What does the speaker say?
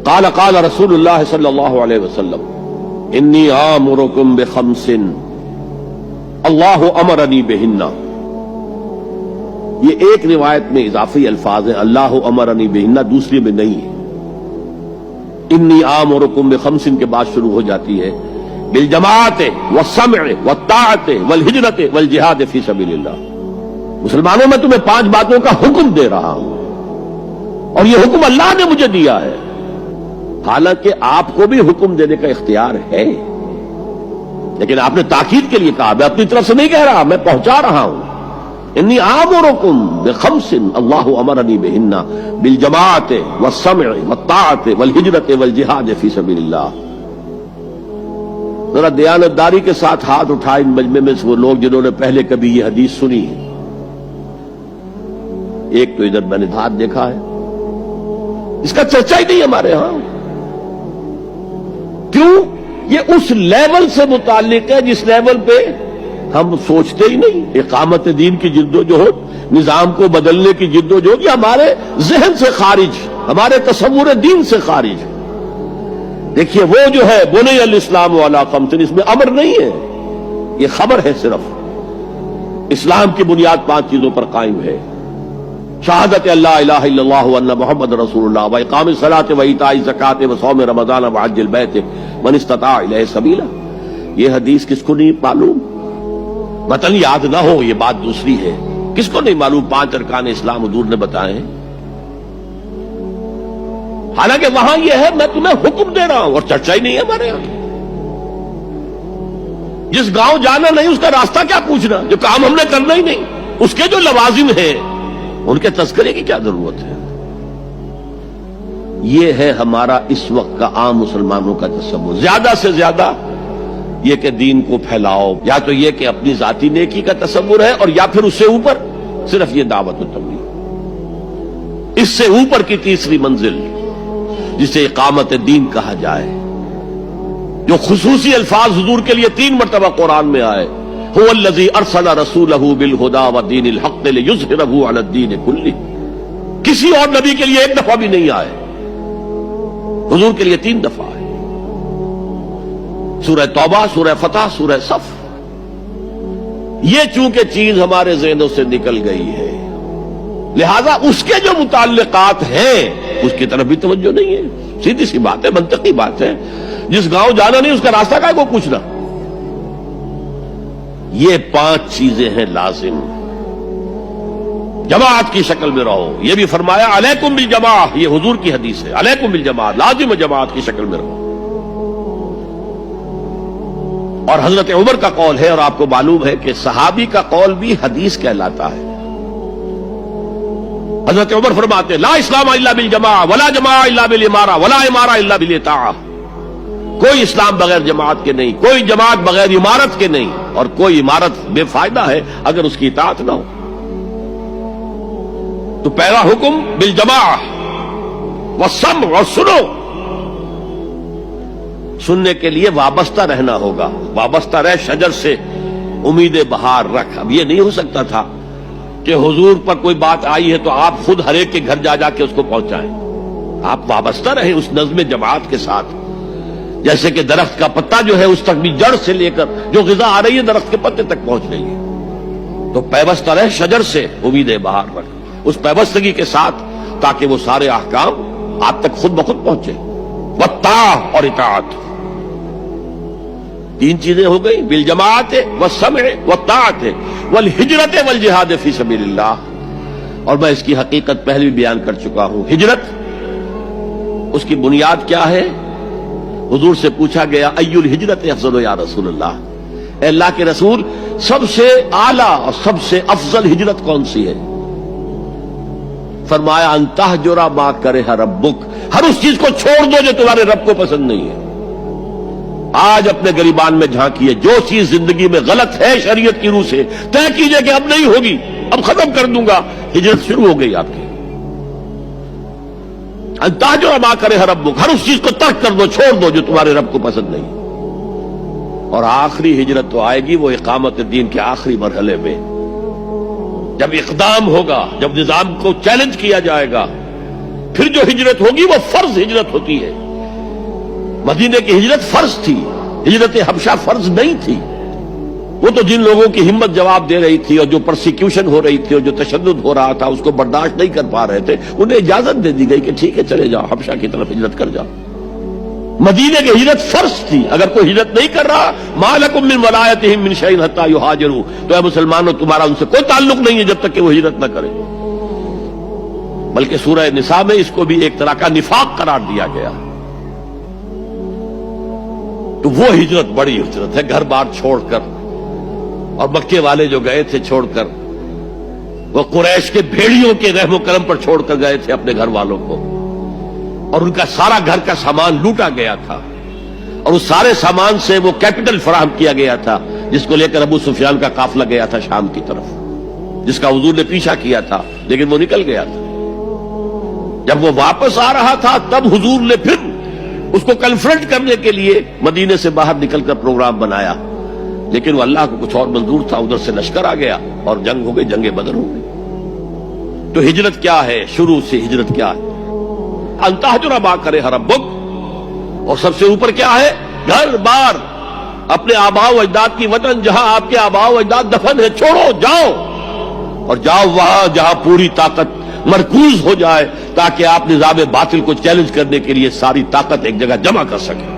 قال قال رسول اللہ صلی اللہ علیہ وسلم انی آمرکم بخمس اللہ امرنی بہن. یہ ایک روایت میں اضافی الفاظ ہیں، اللہ امرنی بہن، دوسری میں نہیں ہے. انی آمرکم بخمس کے بعد شروع ہو جاتی ہے بالجماعت والسمع والطاعت والہجرت والجہاد فی سبیل اللہ. مسلمانوں میں تمہیں 5 باتوں کا حکم دے رہا ہوں، اور یہ حکم اللہ نے مجھے دیا ہے. حالانکہ آپ کو بھی حکم دینے کا اختیار ہے، لیکن آپ نے تاکید کے لیے کہا. میں اپنی طرف سے نہیں کہہ رہا، میں پہنچا رہا ہوں. انی آمرکم بخمس اللہ امرنی بہن بالجماعت والسمع والطاعت والہجرت والجہاد فی سبیل اللہ. ذرا دیانتداری کے ساتھ ہاتھ اٹھائے ان مجمع میں سے وہ لوگ جنہوں نے پہلے کبھی یہ حدیث سنی ہے. ایک تو ادھر میں نے ہاتھ دیکھا ہے، اس کا چرچا ہی نہیں ہمارے ہاں. کیوں؟ یہ اس لیول سے متعلق ہے جس لیول پہ ہم سوچتے ہی نہیں. اقامت دین کی جدوجہد، نظام کو بدلنے کی جدوجہد، یہ ہمارے ذہن سے خارج، ہمارے تصور دین سے خارج. دیکھیے وہ جو ہے بنی الاسلام علی خمس، اس میں امر نہیں ہے، یہ خبر ہے. صرف اسلام کی بنیاد 5 چیزوں پر قائم ہے: شہادت اللہ الہ الا اللہ وان محمد رسول اللہ، واقام الصلاۃ وایتاء الزکوٰۃ وصوم رمضان وحج البیت من استطاع الیہ سبیلا. یہ حدیث کس کو نہیں معلوم؟ متن یاد نہ ہو یہ بات دوسری ہے، کس کو نہیں معلوم 5 ارکان اسلام حضور نے بتائے ہیں؟ حالانکہ وہاں یہ ہے میں تمہیں حکم دے رہا ہوں، اور چرچا ہی نہیں ہے ہمارے یہاں. جس گاؤں جانا نہیں اس کا راستہ کیا پوچھنا؟ جو کام ہم نے کرنا ہی نہیں، اس کے جو لوازم ہیں ان کے تذکرے کی کیا ضرورت ہے؟ یہ ہے ہمارا اس وقت کا عام مسلمانوں کا تصور. زیادہ سے زیادہ یہ کہ دین کو پھیلاؤ، یا تو یہ کہ اپنی ذاتی نیکی کا تصور ہے، اور یا پھر اس سے اوپر صرف یہ دعوت و تبلیغ. اس سے اوپر کی تیسری منزل جسے اقامت دین کہا جائے، جو خصوصی الفاظ حضور کے لیے 3 مرتبہ قرآن میں آئے: هو الذی ارسل رسولہ بالہدی ودین الحق لیظہرہ علی الدین کلہ. کسی اور نبی کے لیے 1 دفعہ بھی نہیں آئے، حضور کے لیے 3 دفعہ آئے. سورہ توبہ، سورہ فتح، سورہ صف. یہ چونکہ چیز ہمارے ذہنوں سے نکل گئی ہے، لہذا اس کے جو متعلقات ہیں اس کی طرف بھی توجہ نہیں ہے. سیدھی سی بات ہے، منطقی بات ہے. جس گاؤں جانا نہیں اس کا راستہ کا ہے وہ پوچھنا. یہ 5 چیزیں ہیں لازم. جماعت کی شکل میں رہو، یہ بھی فرمایا علیکم بالجماعہ، یہ حضور کی حدیث ہے. علیکم بالجماعہ، لازم جماعت کی شکل میں رہو. اور حضرت عمر کا قول ہے، اور آپ کو معلوم ہے کہ صحابی کا قول بھی حدیث کہلاتا ہے. حضرت عمر فرماتے ہیں لا اسلام الا بالجماعہ ولا جماعہ الا بالامارہ ولا امارہ الا بالاطاعہ. کوئی اسلام بغیر جماعت کے نہیں، کوئی جماعت بغیر عمارت کے نہیں، اور کوئی عمارت بے فائدہ ہے اگر اس کی اطاعت نہ ہو. تو پہلا حکم بالجماعہ والسمع، اور سنو. سننے کے لیے وابستہ رہنا ہوگا. وابستہ رہ شجر سے امید بہار رکھ. اب یہ نہیں ہو سکتا تھا کہ حضور پر کوئی بات آئی ہے تو آپ خود ہر ایک کے گھر جا جا کے اس کو پہنچائیں. آپ وابستہ رہیں اس نظم جماعت کے ساتھ. جیسے کہ درخت کا پتا جو ہے اس تک بھی جڑ سے لے کر جو غذا آ رہی ہے درخت کے پتے تک پہنچ رہی ہے. تو پیوستہ رہ شجر سے امید بہار رکھ، اس پیوستگی کے ساتھ، تاکہ وہ سارے احکام آپ تک خود بخود پہنچے. والطاعہ، اور اطاعت. 3 چیزیں ہو گئی: بالجماعت والسمع والطاعت والہجرت والجہاد فی سبیل اللہ. اور میں اس کی حقیقت پہلے بھی بیان کر چکا ہوں. ہجرت، اس کی بنیاد کیا ہے؟ حضور سے پوچھا گیا ای الہجرت افضل یا رسول اللہ، اے اللہ کے رسول سب سے اعلیٰ اور سب سے افضل ہجرت کون سی ہے؟ فرمایا ان تہجر ما کرہ ربک، ہر اس چیز کو چھوڑ دو جو تمہارے رب کو پسند نہیں ہے. آج اپنے گریبان میں جھانکیے، جو چیز زندگی میں غلط ہے شریعت کی روح سے طے کیجئے کہ اب نہیں ہوگی، اب ختم کر دوں گا. ہجرت شروع ہو گئی آپ کی. تہجر ما کرہ ربک، ہر اس چیز کو ترک کر دو، چھوڑ دو جو تمہارے رب کو پسند نہیں. اور آخری ہجرت تو آئے گی وہ اقامت دین کے آخری مرحلے میں، جب اقدام ہوگا، جب نظام کو چیلنج کیا جائے گا، پھر جو ہجرت ہوگی وہ فرض ہجرت ہوتی ہے. مدینے کی ہجرت فرض تھی، ہجرت حبشہ فرض نہیں تھی. وہ تو جن لوگوں کی ہمت جواب دے رہی تھی اور جو پرسیکیوشن ہو رہی تھی اور جو تشدد ہو رہا تھا اس کو برداشت نہیں کر پا رہے تھے، انہیں اجازت دے دی گئی کہ ٹھیک ہے چلے جاؤ، حبشہ کی طرف ہجرت کر جاؤ. مدینے کی ہجرت فرض تھی. اگر کوئی ہجرت نہیں کر رہا، ما لکم من ولایتہم من شیء حتی یہاجروا، تو اے مسلمانوں تمہارا ان سے کوئی تعلق نہیں ہے جب تک کہ وہ ہجرت نہ کرے. بلکہ سورہ نساء میں اس کو بھی ایک طرح کا نفاق قرار دیا گیا. تو وہ ہجرت بڑی ہجرت ہے، گھر بار چھوڑ کر. اور مکے والے جو گئے تھے چھوڑ کر، وہ قریش کے بھیڑیوں کے رحم و کرم پر چھوڑ کر گئے تھے اپنے گھر والوں کو، اور ان کا سارا گھر کا سامان لوٹا گیا تھا، اور اس سارے سامان سے وہ کیپٹل فراہم کیا گیا تھا جس کو لے کر ابو سفیان کا قافلہ گیا تھا شام کی طرف، جس کا حضور نے پیچھا کیا تھا لیکن وہ نکل گیا تھا. جب وہ واپس آ رہا تھا تب حضور نے پھر اس کو کنفرنٹ کرنے کے لیے مدینے سے باہر نکل کر پروگرام بنایا، لیکن وہ اللہ کو کچھ اور منظور تھا. ادھر سے لشکر آ گیا اور جنگ ہو گئی، جنگ بدر ہو گئی. تو ہجرت کیا ہے؟ شروع سے ہجرت کیا ہے؟ ان تہجر ما کرہ ربک، اور سب سے اوپر کیا ہے؟ گھر بار، اپنے آباء و اجداد کی وطن، جہاں آپ کے آباء و اجداد دفن ہے، چھوڑو جاؤ، اور جاؤ وہاں جہاں پوری طاقت مرکوز ہو جائے تاکہ آپ نظام باطل کو چیلنج کرنے کے لیے ساری طاقت ایک جگہ جمع کر سکیں.